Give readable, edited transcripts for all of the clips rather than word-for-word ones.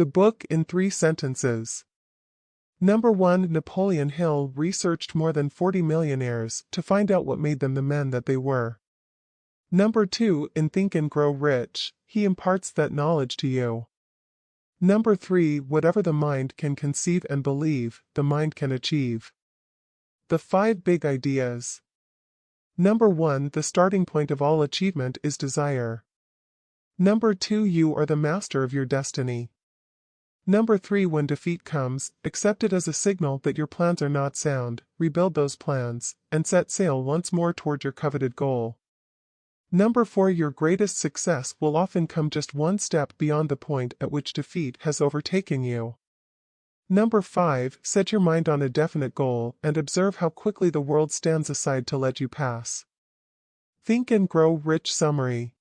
The book in 3 sentences. Number 1. Napoleon Hill researched more than 40 millionaires to find out what made them the men that they were. Number 2. In Think and Grow Rich, he imparts that knowledge to you. Number 3. Whatever the mind can conceive and believe, the mind can achieve. The 5 big ideas. Number 1. The starting point of all achievement is desire. Number 2. You are the master of your destiny. Number 3. When defeat comes, accept it as a signal that your plans are not sound, rebuild those plans, and set sail once more toward your coveted goal. Number 4. Your greatest success will often come just one step beyond the point at which defeat has overtaken you. Number 5. Set your mind on a definite goal and observe how quickly the world stands aside to let you pass. Think and Grow Rich Summary.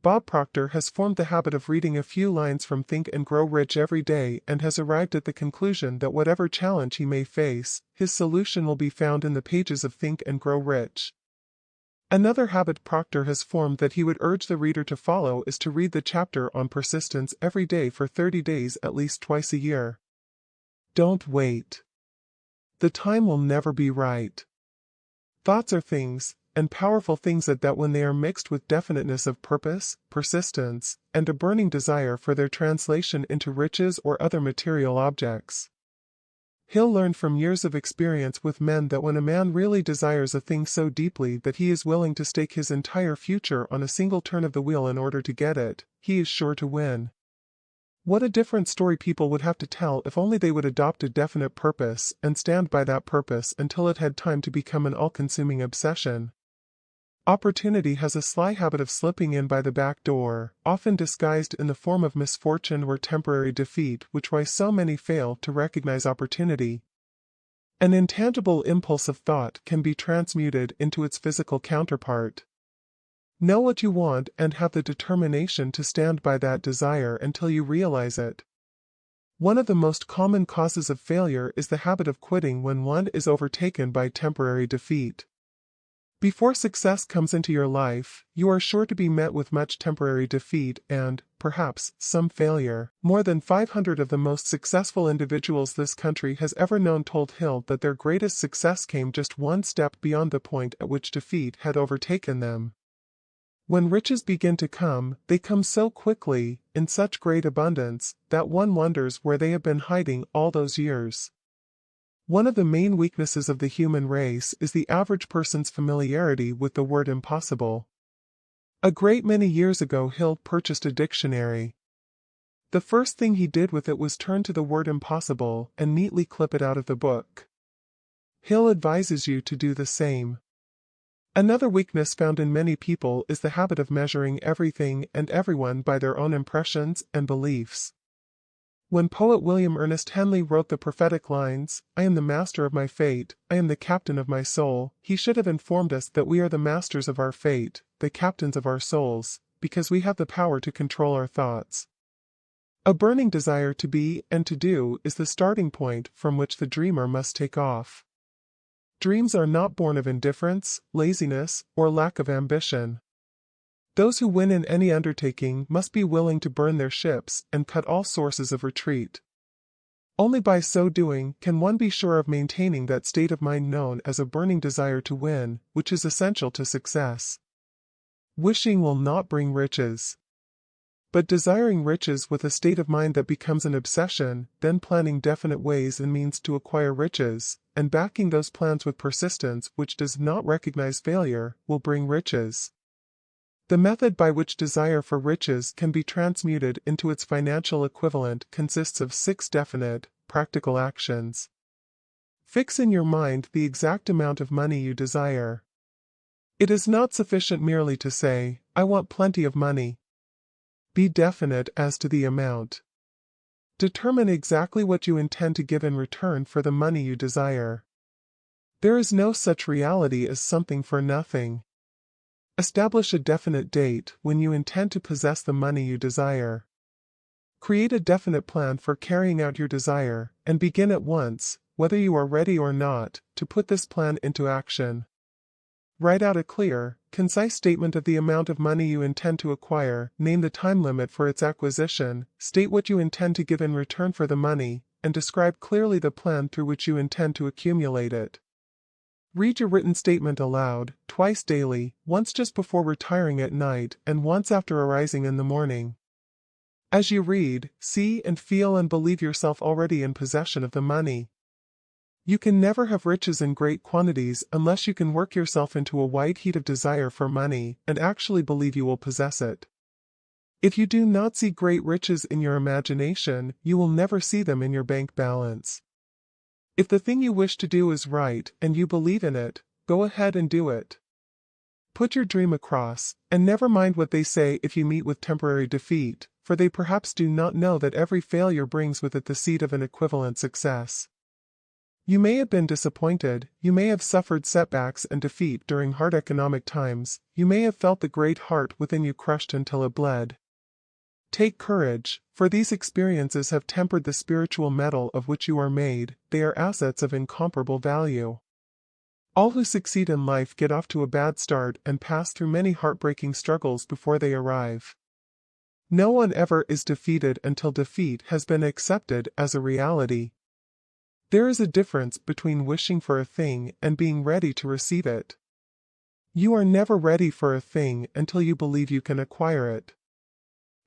Bob Proctor has formed the habit of reading a few lines from Think and Grow Rich every day and has arrived at the conclusion that whatever challenge he may face, his solution will be found in the pages of Think and Grow Rich. Another habit Proctor has formed that he would urge the reader to follow is to read the chapter on persistence every day for 30 days at least twice a year. Don't wait. The time will never be right. Thoughts are things, and powerful things that when they are mixed with definiteness of purpose, persistence, and a burning desire for their translation into riches or other material objects. Hill learned from years of experience with men that when a man really desires a thing so deeply that he is willing to stake his entire future on a single turn of the wheel in order to get it, he is sure to win. What a different story people would have to tell if only they would adopt a definite purpose and stand by that purpose until it had time to become an all-consuming obsession. Opportunity has a sly habit of slipping in by the back door, often disguised in the form of misfortune or temporary defeat, which why so many fail to recognize opportunity. An intangible impulse of thought can be transmuted into its physical counterpart. Know what you want and have the determination to stand by that desire until you realize it. One of the most common causes of failure is the habit of quitting when one is overtaken by temporary defeat. Before success comes into your life, you are sure to be met with much temporary defeat and, perhaps, some failure. More than 500 of the most successful individuals this country has ever known told Hill that their greatest success came just one step beyond the point at which defeat had overtaken them. When riches begin to come, they come so quickly, in such great abundance, that one wonders where they have been hiding all those years. One of the main weaknesses of the human race is the average person's familiarity with the word impossible. A great many years ago Hill purchased a dictionary. The first thing he did with it was turn to the word impossible and neatly clip it out of the book. Hill advises you to do the same. Another weakness found in many people is the habit of measuring everything and everyone by their own impressions and beliefs. When poet William Ernest Henley wrote the prophetic lines, "I am the master of my fate, I am the captain of my soul," he should have informed us that we are the masters of our fate, the captains of our souls, because we have the power to control our thoughts. A burning desire to be and to do is the starting point from which the dreamer must take off. Dreams are not born of indifference, laziness, or lack of ambition. Those who win in any undertaking must be willing to burn their ships and cut all sources of retreat. Only by so doing can one be sure of maintaining that state of mind known as a burning desire to win, which is essential to success. Wishing will not bring riches. But desiring riches with a state of mind that becomes an obsession, then planning definite ways and means to acquire riches, and backing those plans with persistence which does not recognize failure, will bring riches. The method by which desire for riches can be transmuted into its financial equivalent consists of 6 definite, practical actions. Fix in your mind the exact amount of money you desire. It is not sufficient merely to say, "I want plenty of money." Be definite as to the amount. Determine exactly what you intend to give in return for the money you desire. There is no such reality as something for nothing. Establish a definite date when you intend to possess the money you desire. Create a definite plan for carrying out your desire, and begin at once, whether you are ready or not, to put this plan into action. Write out a clear, concise statement of the amount of money you intend to acquire, name the time limit for its acquisition, state what you intend to give in return for the money, and describe clearly the plan through which you intend to accumulate it. Read your written statement aloud, twice daily, once just before retiring at night and once after arising in the morning. As you read, see and feel and believe yourself already in possession of the money. You can never have riches in great quantities unless you can work yourself into a white heat of desire for money and actually believe you will possess it. If you do not see great riches in your imagination, you will never see them in your bank balance. If the thing you wish to do is right and you believe in it, go ahead and do it. Put your dream across, and never mind what they say if you meet with temporary defeat, for they perhaps do not know that every failure brings with it the seed of an equivalent success. You may have been disappointed, you may have suffered setbacks and defeat during hard economic times, you may have felt the great heart within you crushed until it bled. Take courage, for these experiences have tempered the spiritual metal of which you are made, they are assets of incomparable value. All who succeed in life get off to a bad start and pass through many heartbreaking struggles before they arrive. No one ever is defeated until defeat has been accepted as a reality. There is a difference between wishing for a thing and being ready to receive it. You are never ready for a thing until you believe you can acquire it.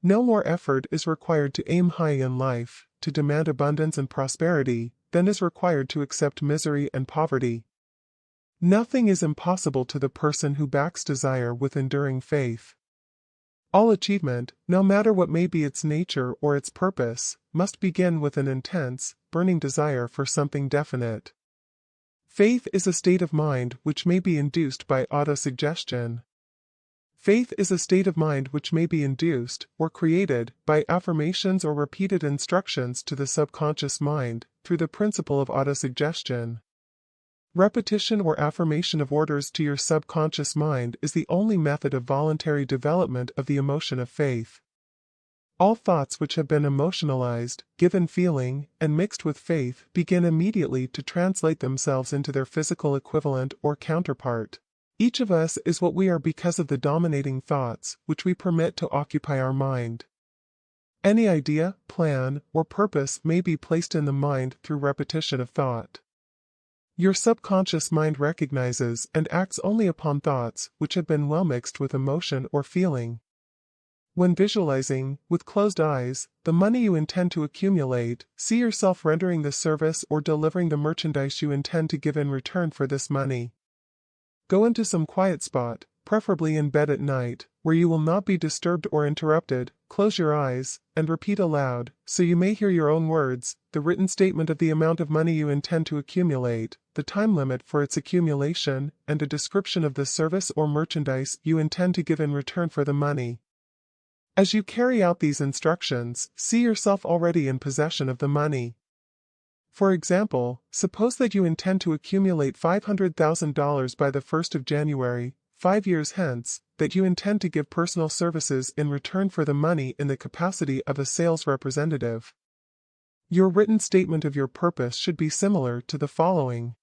No more effort is required to aim high in life, to demand abundance and prosperity, than is required to accept misery and poverty. Nothing is impossible to the person who backs desire with enduring faith. All achievement, no matter what may be its nature or its purpose, must begin with an intense, burning desire for something definite. Faith is a state of mind which may be induced by autosuggestion. Faith is a state of mind which may be induced, or created, by affirmations or repeated instructions to the subconscious mind, through the principle of autosuggestion. Repetition or affirmation of orders to your subconscious mind is the only method of voluntary development of the emotion of faith. All thoughts which have been emotionalized, given feeling, and mixed with faith begin immediately to translate themselves into their physical equivalent or counterpart. Each of us is what we are because of the dominating thoughts which we permit to occupy our mind. Any idea, plan, or purpose may be placed in the mind through repetition of thought. Your subconscious mind recognizes and acts only upon thoughts which have been well mixed with emotion or feeling. When visualizing, with closed eyes, the money you intend to accumulate, see yourself rendering the service or delivering the merchandise you intend to give in return for this money. Go into some quiet spot, preferably in bed at night, where you will not be disturbed or interrupted, close your eyes, and repeat aloud, so you may hear your own words, the written statement of the amount of money you intend to accumulate, the time limit for its accumulation, and a description of the service or merchandise you intend to give in return for the money. As you carry out these instructions, see yourself already in possession of the money. For example, suppose that you intend to accumulate $500,000 by the 1st of January, 5 years hence, that you intend to give personal services in return for the money in the capacity of a sales representative. Your written statement of your purpose should be similar to the following.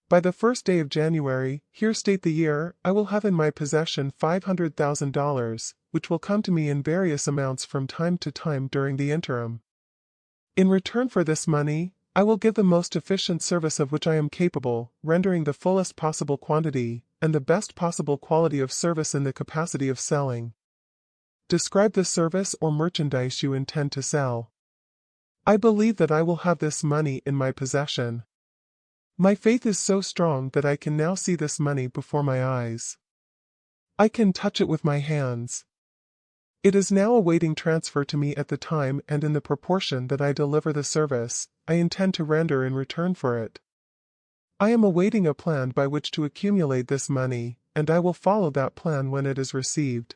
By the 1st day of January, here state the year, I will have in my possession $500,000, which will come to me in various amounts from time to time during the interim. In return for this money, I will give the most efficient service of which I am capable, rendering the fullest possible quantity, and the best possible quality of service in the capacity of selling. Describe the service or merchandise you intend to sell. I believe that I will have this money in my possession. My faith is so strong that I can now see this money before my eyes. I can touch it with my hands. It is now awaiting transfer to me at the time and in the proportion that I deliver the service I intend to render in return for it. I am awaiting a plan by which to accumulate this money, and I will follow that plan when it is received.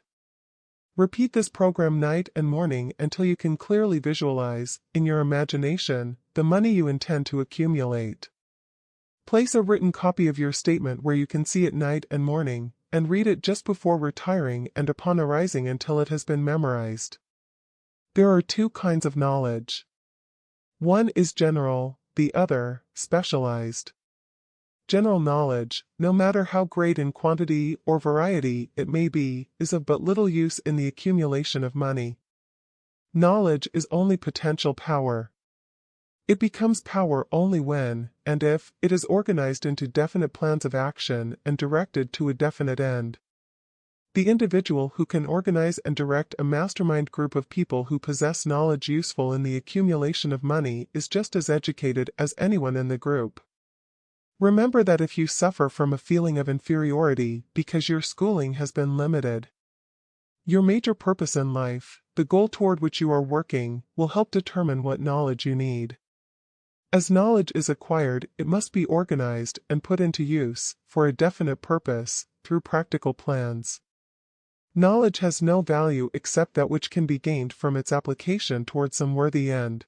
Repeat this program night and morning until you can clearly visualize, in your imagination, the money you intend to accumulate. Place a written copy of your statement where you can see it night and morning, and read it just before retiring and upon arising until it has been memorized. There are two kinds of knowledge. One is general, the other, specialized. General knowledge, no matter how great in quantity or variety it may be, is of but little use in the accumulation of money. Knowledge is only potential power. It becomes power only when, and if, it is organized into definite plans of action and directed to a definite end. The individual who can organize and direct a mastermind group of people who possess knowledge useful in the accumulation of money is just as educated as anyone in the group. Remember that if you suffer from a feeling of inferiority because your schooling has been limited, your major purpose in life, the goal toward which you are working, will help determine what knowledge you need. As knowledge is acquired, it must be organized and put into use, for a definite purpose, through practical plans. Knowledge has no value except that which can be gained from its application toward some worthy end.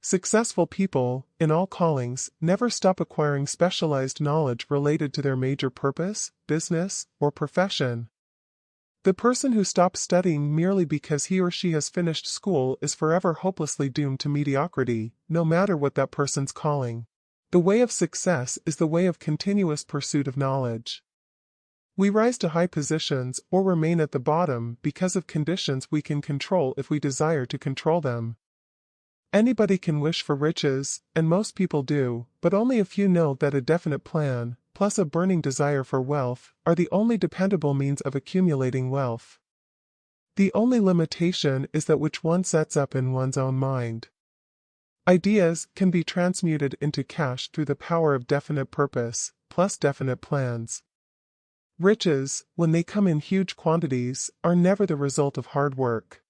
Successful people, in all callings, never stop acquiring specialized knowledge related to their major purpose, business, or profession. The person who stops studying merely because he or she has finished school is forever hopelessly doomed to mediocrity, no matter what that person's calling. The way of success is the way of continuous pursuit of knowledge. We rise to high positions or remain at the bottom because of conditions we can control if we desire to control them. Anybody can wish for riches, and most people do, but only a few know that a definite plan, plus a burning desire for wealth, are the only dependable means of accumulating wealth. The only limitation is that which one sets up in one's own mind. Ideas can be transmuted into cash through the power of definite purpose, plus definite plans. Riches, when they come in huge quantities, are never the result of hard work.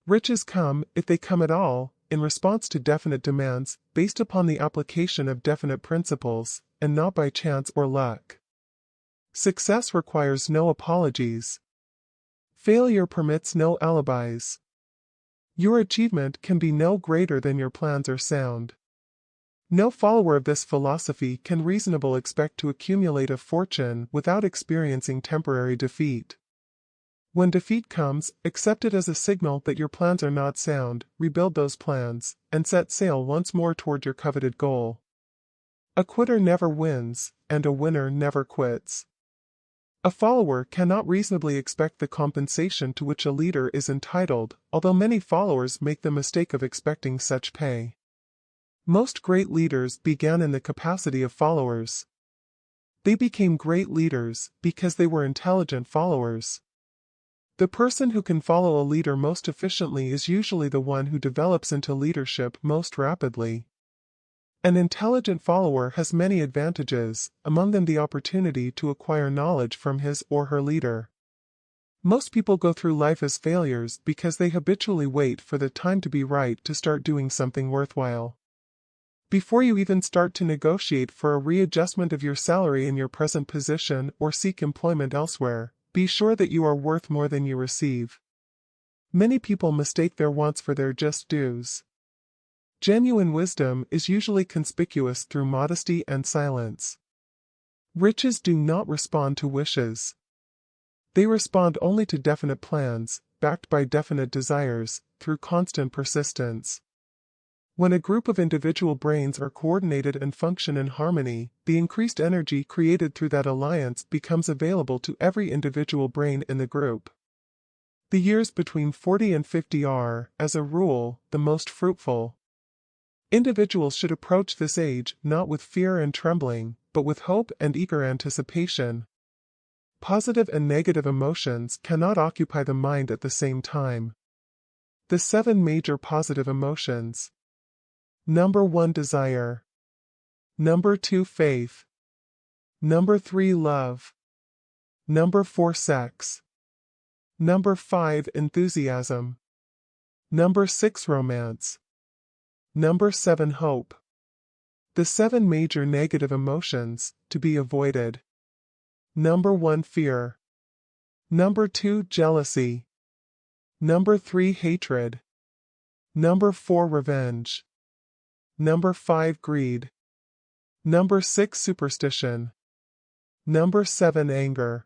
Riches come, if they come at all, in response to definite demands, based upon the application of definite principles, and not by chance or luck. Success requires no apologies. Failure permits no alibis. Your achievement can be no greater than your plans are sound. No follower of this philosophy can reasonably expect to accumulate a fortune without experiencing temporary defeat. When defeat comes, accept it as a signal that your plans are not sound, rebuild those plans, and set sail once more toward your coveted goal. A quitter never wins, and a winner never quits. A follower cannot reasonably expect the compensation to which a leader is entitled, although many followers make the mistake of expecting such pay. Most great leaders began in the capacity of followers. They became great leaders because they were intelligent followers. The person who can follow a leader most efficiently is usually the one who develops into leadership most rapidly. An intelligent follower has many advantages, among them the opportunity to acquire knowledge from his or her leader. Most people go through life as failures because they habitually wait for the time to be right to start doing something worthwhile. Before you even start to negotiate for a readjustment of your salary in your present position or seek employment elsewhere, be sure that you are worth more than you receive. Many people mistake their wants for their just dues. Genuine wisdom is usually conspicuous through modesty and silence. Riches do not respond to wishes. They respond only to definite plans, backed by definite desires, through constant persistence. When a group of individual brains are coordinated and function in harmony, the increased energy created through that alliance becomes available to every individual brain in the group. The years between 40 and 50 are, as a rule, the most fruitful. Individuals should approach this age not with fear and trembling, but with hope and eager anticipation. Positive and negative emotions cannot occupy the mind at the same time. The 7 major positive emotions. Number 1, desire. Number 2, faith. Number 3, love. Number 4, sex. Number 5, enthusiasm. Number 6, romance. Number 7, hope. The 7 major negative emotions, to be avoided. Number 1, fear. Number 2, jealousy. Number 3, hatred. Number 4, revenge. Number 5, greed. Number 6, superstition. Number 7, anger.